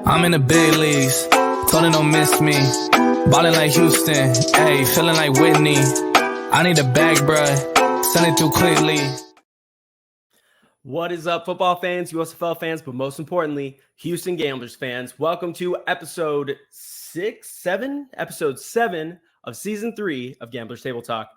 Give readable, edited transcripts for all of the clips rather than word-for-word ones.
I'm in the big leagues, told them don't miss me. Ballin' like Houston, ayy, feeling like Whitney. I need a bag, bruh, send it through quickly. What is up, football fans, USFL fans, but most importantly, Houston Gamblers fans? Welcome to episode 7 of season 3 of Gamblers Table Talk.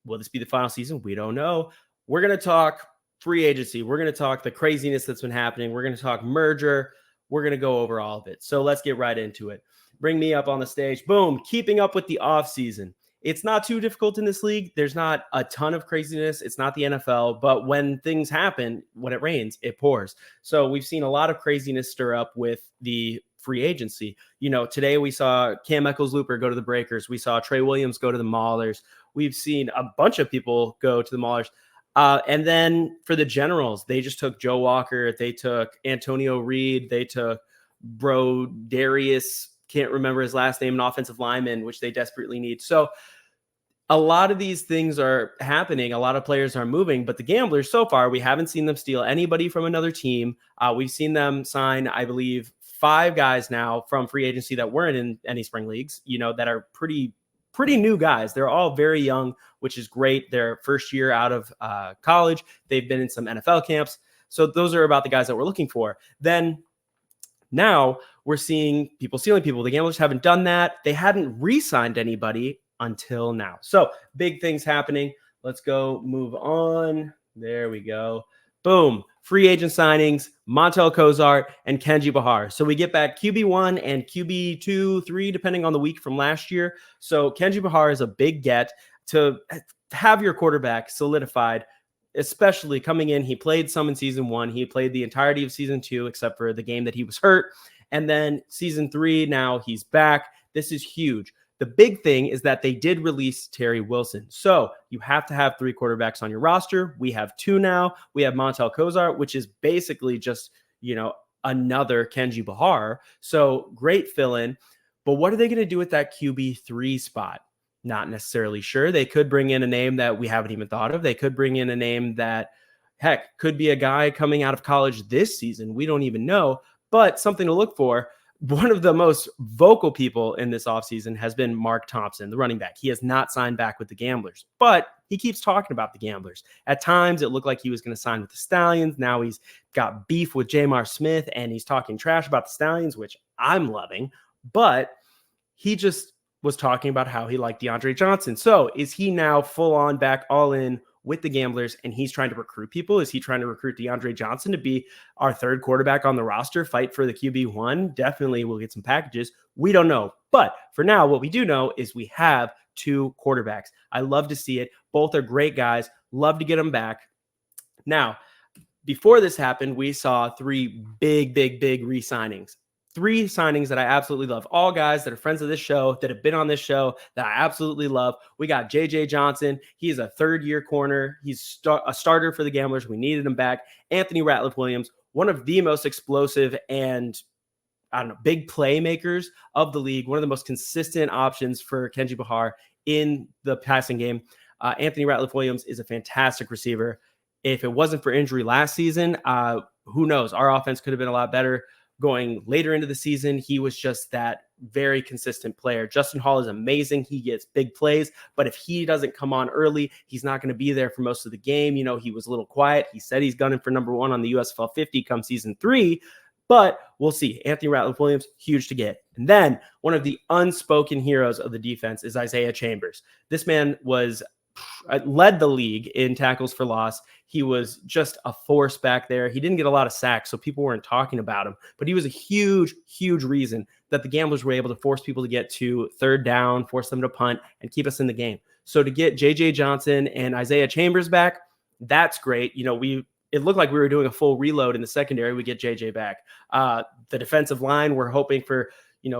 Will this be the final season? We don't know. We're going to talk free agency. We're going to talk the craziness that's been happening. We're going to talk merger. We're going to go over all of it. So let's get right into it. Bring me up on the stage. Boom. Keeping up with the offseason. It's not too difficult in this league. There's not a ton of craziness. It's not the NFL, but when things happen, when it rains, it pours. So we've seen a lot of craziness stir up with the free agency. You know, today we saw Cam Eccles-Looper go to the Breakers. We saw Trey Williams go to the Maulers. We've seen a bunch of people go to the Maulers. And then for the Generals, they just took Joe Walker. They took Antonio Reed. They took Darius, can't remember his last name, an offensive lineman, which they desperately need. So a lot of these things are happening. A lot of players are moving, but the Gamblers so far, we haven't seen them steal anybody from another team. We've seen them sign, I believe, 5 guys now from free agency that weren't in any spring leagues, you know, that are pretty new guys. They're all very young, which is great. Their first year out of college. They've been in some NFL camps. So those are about the guys that we're looking for. Then now we're seeing people stealing people. The Gamblers haven't done that. They hadn't re-signed anybody until now. So big things happening. Let's go move on. There we go. Boom. Free agent signings, Montel Cozart and Kenji Bahar. So we get back QB1 and QB2, 3, depending on the week from last year. So Kenji Bahar is a big get to have your quarterback solidified, especially coming in. He played some in season 1. He played the entirety of season 2, except for the game that he was hurt. And then season 3, now he's back. This is huge. The big thing is that they did release Terry Wilson. So you have to have 3 quarterbacks on your roster. We have 2 now. We have Montel Cozart, which is basically just, you know, another Kenji Bahar. So great fill-in. But what are they going to do with that QB3 spot? Not necessarily sure. They could bring in a name that we haven't even thought of. They could bring in a name that, heck, could be a guy coming out of college this season. We don't even know, but something to look for. One of the most vocal people in this offseason has been Mark Thompson, the running back. He has not signed back with the Gamblers, but he keeps talking about the Gamblers. At times, it looked like he was going to sign with the Stallions. Now he's got beef with Jamar Smith, and he's talking trash about the Stallions, which I'm loving. But he just was talking about how he liked DeAndre Johnson. So is he now full on back all in with the Gamblers, and he's trying to recruit people? Is he trying to recruit DeAndre Johnson to be our 3rd quarterback on the roster, fight for the QB1? Definitely we'll get some packages. We don't know. But for now, what we do know is we have 2 quarterbacks. I love to see it. Both are great guys. Love to get them back. Now, before this happened, we saw 3 big re-signings. 3 signings that I absolutely love. All guys that are friends of this show, that have been on this show, that I absolutely love. We got J.J. Johnson. He is a 3rd-year corner. He's a starter for the Gamblers. We needed him back. Anthony Ratliff-Williams, one of the most explosive and, big playmakers of the league. One of the most consistent options for Kenji Bahar in the passing game. Anthony Ratliff-Williams is a fantastic receiver. If it wasn't for injury last season, who knows? Our offense could have been a lot better. Going later into the season, he was just that very consistent player. Justin Hall is amazing. He gets big plays, but if he doesn't come on early, he's not going to be there for most of the game. You know, he was a little quiet. He said he's gunning for number 1 on the USFL 50 come season 3, but we'll see. Anthony Ratliff-Williams, huge to get. And then one of the unspoken heroes of the defense is Isaiah Chambers. This man led the league in tackles for loss. He was just a force back there. He didn't get a lot of sacks, so people weren't talking about him, but he was a huge reason that the Gamblers were able to force people to get to 3rd down, force them to punt, and keep us in the game. So to get J.J. Johnson and Isaiah Chambers back, that's great. You know, it looked like we were doing a full reload in the secondary. We get J.J. back. The defensive line, we're hoping for,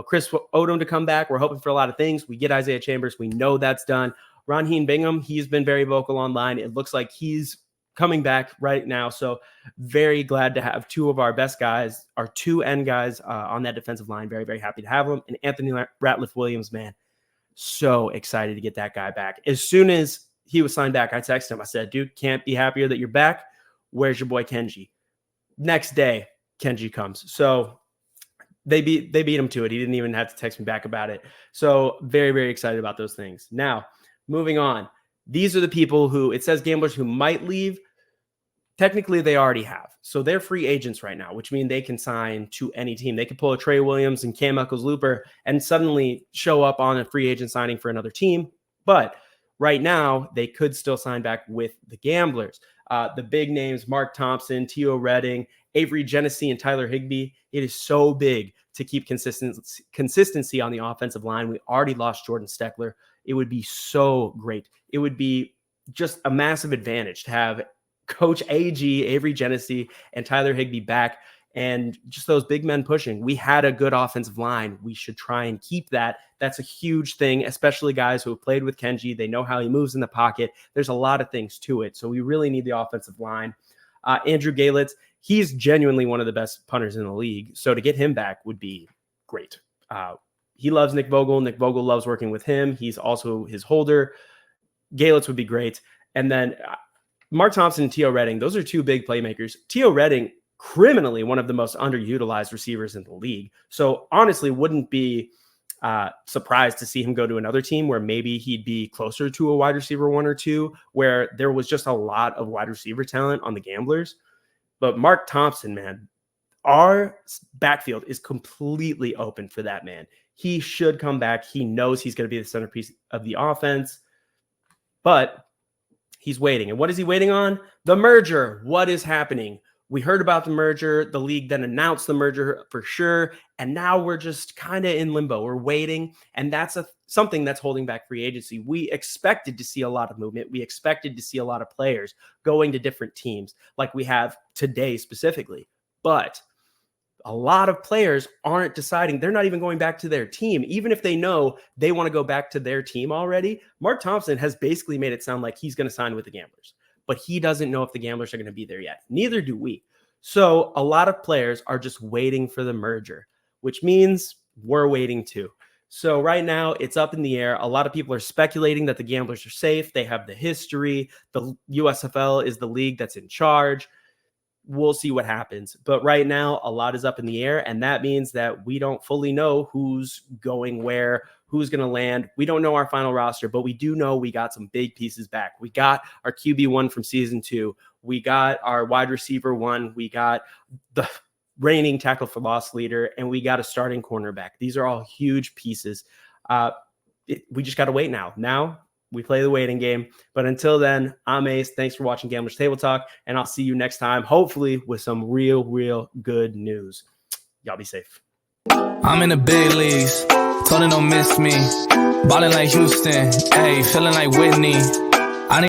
Chris Odom to come back. We're hoping for a lot of things. We get Isaiah Chambers. We know that's done. Raheem Bingham, he's been very vocal online. It looks like he's coming back right now. So very glad to have 2 of our best guys, our 2 end guys on that defensive line. Very, very happy to have them. And Anthony Ratliff-Williams, man, so excited to get that guy back. As soon as he was signed back, I texted him. I said, dude, can't be happier that you're back. Where's your boy Kenji? Next day, Kenji comes. So they beat him to it. He didn't even have to text me back about it. So very, very excited about those things. Now, moving on. These are the people who, it says gamblers who might leave. Technically, they already have. So they're free agents right now, which means they can sign to any team. They could pull a Trey Williams and Cam Eccles-Looper and suddenly show up on a free agent signing for another team. But right now, they could still sign back with the Gamblers. The big names, Mark Thompson, Tio Redding, Avery Genesee, and Tyler Higbee. It is so big to keep consistency on the offensive line. We already lost Jordan Steckler. It would be so great. It would be just a massive advantage to have Coach AG, Avery Genesee, and Tyler Higbee back, and just those big men pushing. We had a good offensive line. We should try and keep that. That's a huge thing, especially guys who have played with Kenji. They know how he moves in the pocket. There's a lot of things to it. So we really need the offensive line. Andrew Galitz, he's genuinely one of the best punters in the league. So to get him back would be great. He loves Nick Vogel. Nick Vogel loves working with him. He's also his holder. Galitz would be great. And then Mark Thompson and Tio Redding, those are two big playmakers. Tio Redding, criminally one of the most underutilized receivers in the league. So honestly, wouldn't be surprised to see him go to another team where maybe he'd be closer to a wide receiver 1 or 2, where there was just a lot of wide receiver talent on the Gamblers. But Mark Thompson, man, our backfield is completely open for that man. He should come back. He knows he's going to be the centerpiece of the offense, but he's waiting. And what is he waiting on? The merger. What is happening? We heard about the merger. The league then announced the merger for sure. And now we're just kind of in limbo. We're waiting. And that's something that's holding back free agency. We expected to see a lot of movement. We expected to see a lot of players going to different teams like we have today specifically. But a lot of players aren't deciding. They're not even going back to their team. Even if they know they want to go back to their team already, Mark Thompson has basically made it sound like he's going to sign with the Gamblers, but he doesn't know if the Gamblers are going to be there yet. Neither do we. So a lot of players are just waiting for the merger, which means we're waiting too. So right now it's up in the air. A lot of people are speculating that the Gamblers are safe. They have the history. The USFL is the league that's in charge. We'll see what happens. But right now, a lot is up in the air, and that means that we don't fully know who's going where, who's going to land. We don't know our final roster, but we do know we got some big pieces back. We got our QB1 from season 2. We got our wide receiver 1. We got the reigning tackle for loss leader, and we got a starting cornerback. These are all huge pieces. We just got to wait now. Now, we play the waiting game. But until then, I'm Ace. Thanks for watching Gamblers Table Talk, and I'll see you next time, hopefully with some real good news. Y'all be safe. I'm in the big leagues. Told them don't miss me. Ballin' like Houston. Hey, feeling like Whitney.